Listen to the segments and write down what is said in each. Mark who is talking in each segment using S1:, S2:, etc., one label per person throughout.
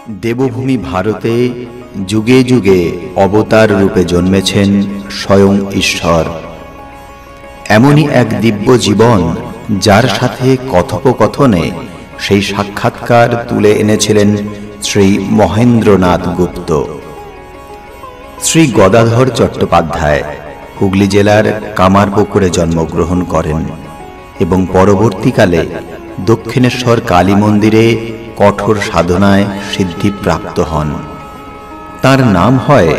S1: দেবভূমি ভারতে যুগে যুগে অবতার রূপে জন্মেছেন স্বয়ং ঈশ্বর। এমনই এক দিব্য জীবন যার সাথে কথোপকথনে সেই সাক্ষাৎকার তুলে এনেছিলেন শ্রী মহেন্দ্রনাথ গুপ্ত। শ্রী গদাধর চট্টোপাধ্যায় হুগলি জেলার কামারপুকুরে জন্মগ্রহণ করেন এবং পরবর্তীকালে দক্ষিণেশ্বর কালী মন্দিরে কঠোর সাধনায় সিদ্ধিপ্রাপ্ত হন। তার নাম হয়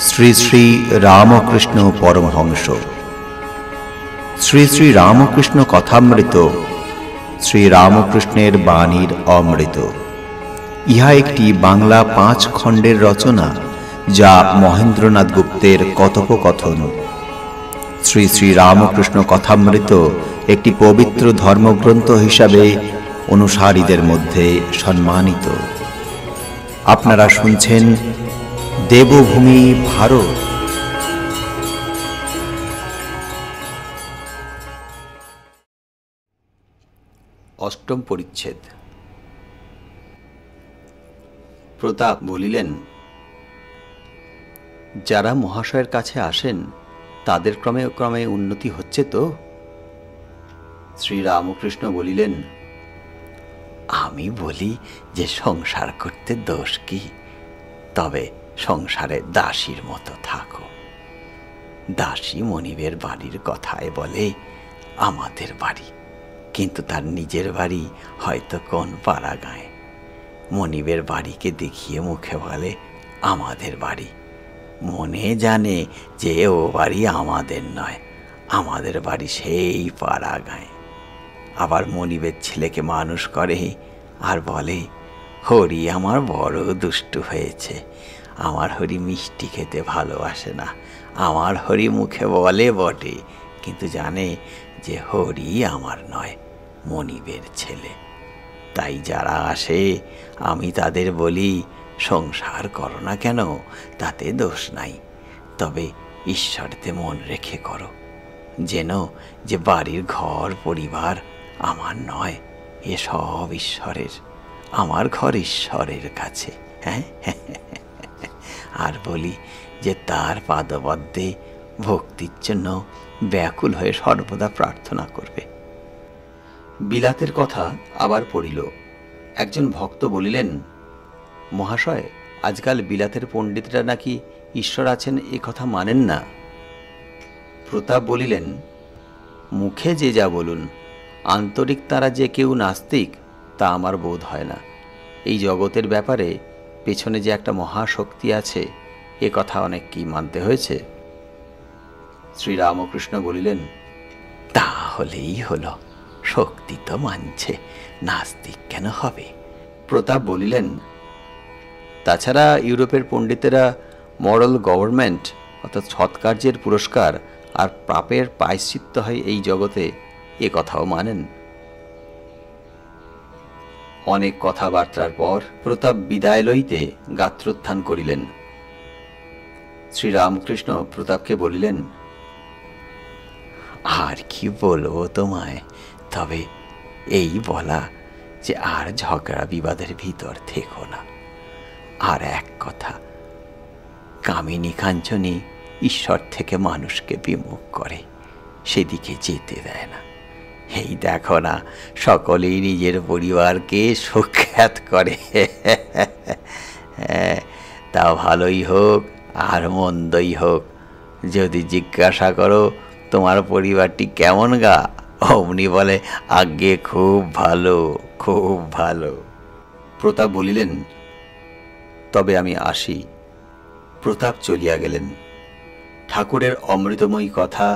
S1: শ্রী শ্রী রামকৃষ্ণ পরমহংস। শ্রী শ্রী রামকৃষ্ণ কথামৃত শ্রী রামকৃষ্ণের বাণীর অমৃত। ইহা একটি বাংলা 5 খণ্ডের রচনা, যা মহেন্দ্রনাথ গুপ্তের কথোপকথন। শ্রী শ্রী রামকৃষ্ণ কথামৃত একটি পবিত্র ধর্মগ্রন্থ হিসাবে অনুসারীদের মধ্যে সম্মানিত। আপনারা শুনছেন দেবভূমি ভারত। অষ্টম পরিচ্ছেদ। প্রতাপ বলিলেন, যারা মহাশয়ের কাছে আসেন তাদের ক্রমে ক্রমে উন্নতি হচ্ছে তো? শ্রীরামকৃষ্ণ বলিলেন, আমি বলি যে সংসার করতে দোষ কি? তবে সংসারে দাসীর মতো থাকো। দাসী মনিবের বাড়ির কথায় বলে আমাদের বাড়ি, কিন্তু তার নিজের বাড়ি হয়তো কোন পাড়া গাঁয়ে। মনিবের বাড়িকে দেখিয়ে মুখে বলে আমাদের বাড়ি, মনে জানে যে ও বাড়ি আমাদের নয়, আমাদের বাড়ি সেই পাড়া গাঁয়ে। আবার মনিবের ছেলেকে মানুষ করে আর বলে হরি আমার বড় দুষ্টু হয়েছে, আমার হরি মিষ্টি খেতে ভালোবাসে না। আমার হরি মুখে বলে বটে, কিন্তু জানে যে হরি আমার নয়, মনিবের ছেলে। তাই যারা আসে আমি তাদের বলি সংসার করো না কেন, তাতে দোষ নাই, তবে ঈশ্বরতে মন রেখে করো, যেন যে বাড়ির ঘর পরিবার আমার নয়, এসব ঈশ্বরের, আমার ঘর ঈশ্বরের কাছে। হ্যাঁ, আর বলি যে তার পাদপদ্মে ভক্তির জন্য ব্যাকুল হয়ে সর্বদা প্রার্থনা করবে। বিলাতের কথা আবার পড়িল। একজন ভক্ত বলিলেন, মহাশয়, আজকাল বিলাতের পণ্ডিতরা নাকি ঈশ্বর আছেন এ কথা মানেন না। প্রতাপ বলিলেন, মুখে যে যা বলুন, আন্তরিক তারা যে কেউ নাস্তিক তা আমার বোধ হয় না। এই জগতের ব্যাপারে পেছনে যে একটা মহাশক্তি আছে এ কথা অনেক কি মানতে হয়েছে। শ্রীরামকৃষ্ণ বলিলেন, তাহলেই হলো, শক্তি তো মানছে, নাস্তিক কেন হবে? প্রতাপ বলিলেন, তাছাড়া ইউরোপের পণ্ডিতেরা মরাল গভর্নমেন্ট অর্থাৎ সৎকার্যের পুরস্কার আর পাপের প্রায়শ্চিত্ত হয় এই জগতে, এ কথাও মানেন। অনেক কথাবার্তার পর প্রতাপ বিদায় লইতে গাত্রোত্থান করিলেন। শ্রীরামকৃষ্ণ প্রতাপকে বলিলেন, আর কি বলবো তোমায়, তবে এই বলা যে আর ঝগড়া বিবাদের ভিতর থেকো না। আর এক কথা, কামিনী কাঞ্চনী ঈশ্বর থেকে মানুষকে বিমুখ করে, সেদিকে যেতে দেয় না। এই দেখো না, সকলেই নিজের পরিবারকে সুখ্যাত করে। তা ভালোই হোক আর মন্দই হোক, যদি জিজ্ঞাসা করো তোমার পরিবারটি কেমন গা, অমনি বলে আজ্ঞে খুব ভালো, খুব ভালো। প্রতাপ বলিলেন, তবে আমি আসি। প্রতাপ চলিয়া গেলেন। ঠাকুরের অমৃতময়ী কথা,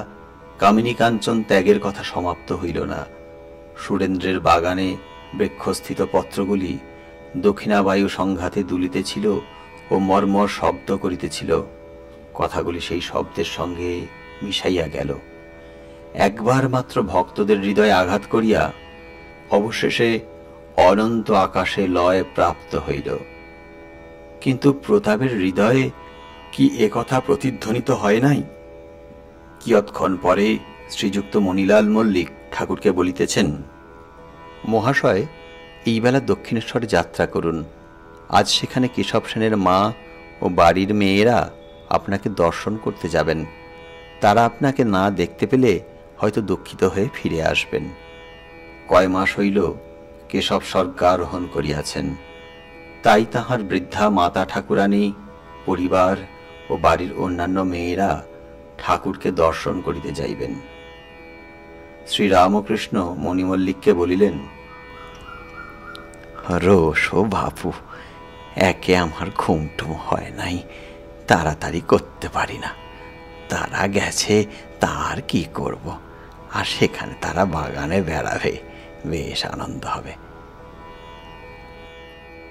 S1: কামিনী কাঞ্চন ত্যাগের কথা সমাপ্ত হইল না। সুরেন্দ্রের বাগানে বৃক্ষস্থিত পত্রগুলি দক্ষিণাবায়ু সংঘাতে দুলিতেছিল ও মর্মর শব্দ করিতেছিল। কথাগুলি সেই শব্দের সঙ্গে মিশাইয়া গেল, একবার মাত্র ভক্তদের হৃদয়ে আঘাত করিয়া অবশেষে অনন্ত আকাশে লয় প্রাপ্ত হইল। কিন্তু প্রতাপের হৃদয়ে কি এ কথা প্রতিধ্বনিত হয় নাই? কিয়ৎক্ষণ পরে শ্রীযুক্ত মণিলাল মল্লিক ঠাকুরকে বলিতেছেন, মহাশয়, এই বেলা দক্ষিণেশ্বরে যাত্রা করুন, আজ সেখানে কেশব সেনের মা ও বাড়ির মেয়েরা আপনাকে দর্শন করতে যাবেন। তারা আপনাকে না দেখতে পেলে হয়তো দুঃখিত হয়ে ফিরে আসবেন। কয় মাস হইল কেশব স্বর্গারোহণ করিয়াছেন, তাই তাহার বৃদ্ধা মাতা ঠাকুরানী, পরিবার ও বাড়ির অন্যান্য মেয়েরা ঠাকুরকে দর্শন করিতে যাইবেন। শ্রীরামকৃষ্ণ মণিমল্লিককে বলিলেন, রোষ ও বাপু, একে আমার ঘুমটুম হয় নাই, তাড়াতাড়ি করতে পারি না। তারা গেছে, তার কি করব, আর সেখানে তারা বাগানে বেড়াবে, বেশ আনন্দ হবে।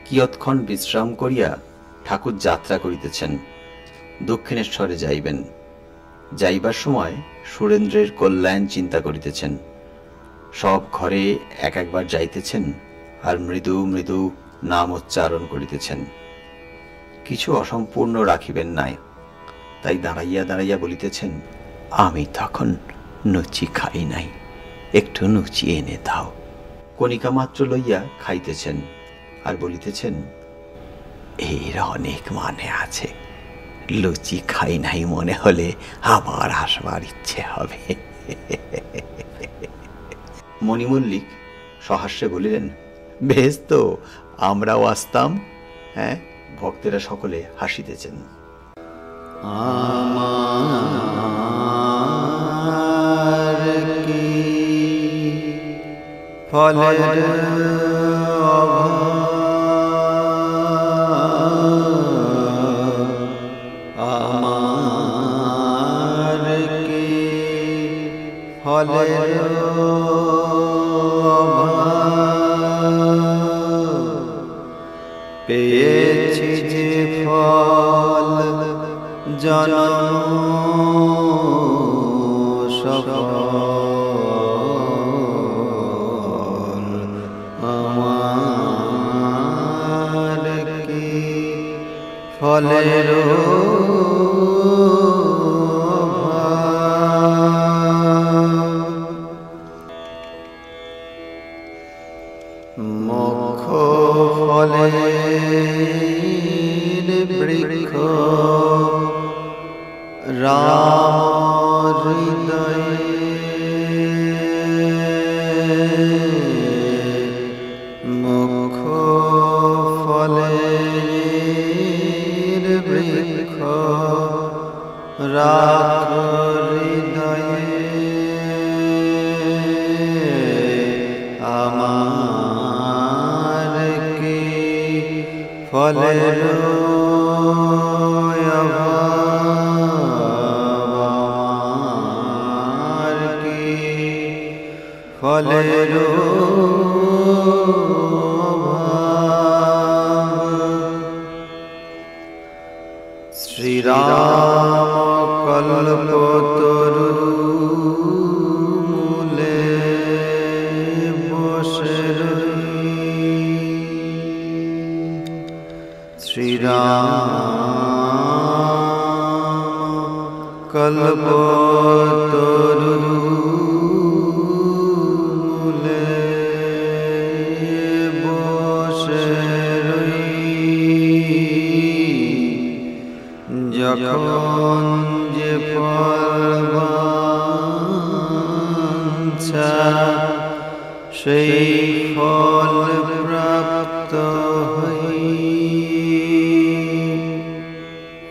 S1: কিয়ৎক্ষণ বিশ্রাম করিয়া ঠাকুর যাত্রা করিতেছেন, দক্ষিণেশ্বরে যাইবেন। যাইবার সময় সুরেন্দ্রের কল্যাণ চিন্তা করিতেছেন। সব ঘরে এক একবার যাইতেছেন আর মৃদু মৃদু নাম উচ্চারণ করিতেছেন। কিছু অসম্পূর্ণ রাখিবেন নাই, তাই দাঁড়াইয়া দাঁড়াইয়া বলিতেছেন, আমি তখন নুচি খাই নাই, একটু নুচি এনে দাও। কণিকা মাত্র লইয়া খাইতেছেন আর বলিতেছেন, এর অনেক মানে আছে, লুচি খাই নাই মনে হলে আবার আসবার ইচ্ছে হবে। মণিমল্লিক সহাস্যে বলিলেন, বেশ তো, আমরাও আসতাম। হ্যাঁ, ভক্তেরা সকলে হাসিতেছেন। আমার কি ফলের পেয়েছি যে ফল জনম সফল, আমার কি ফলের মুখ ফলের বৃক্ষ রাম হৃদয়ে, মুখ ফলের বৃক্ষ রাখ হৃদয়ে, আমার কি ফলের আমার কি ফলের শ্রীরাম কল্পতরু মূলে বসে শ্রীরাম কল্পতরু মূলে বসে যখন যে ফল বাঞ্ছা সেই ফল প্রাপ্ত হই,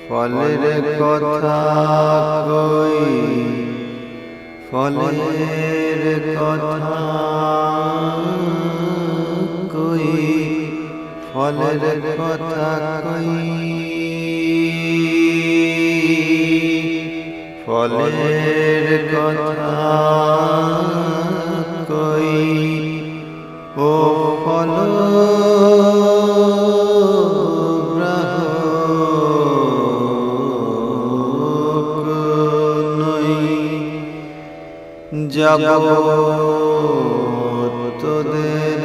S1: ফলের কথা কই, ফলের কথা কই, ফলের কথা কই, ফলের কথা কই, ও ফল যাব তোদের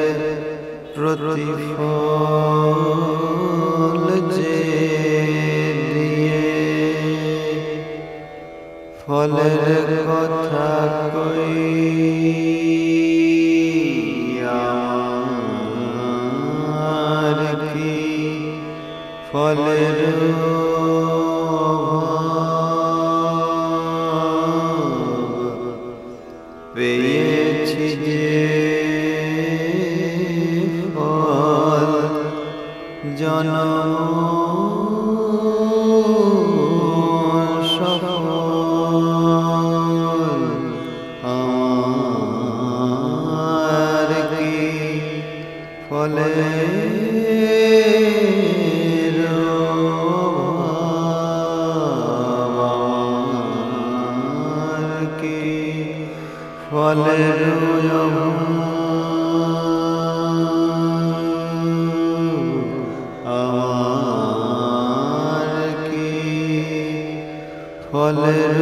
S1: প্রতিফল যে দিয়ে, ফলের কথা কই, আমার কি
S2: ফলের পেয়েছি যে ফল জনম সফল আমার কি ফলের আমার কি ফলের আমার কি ফলের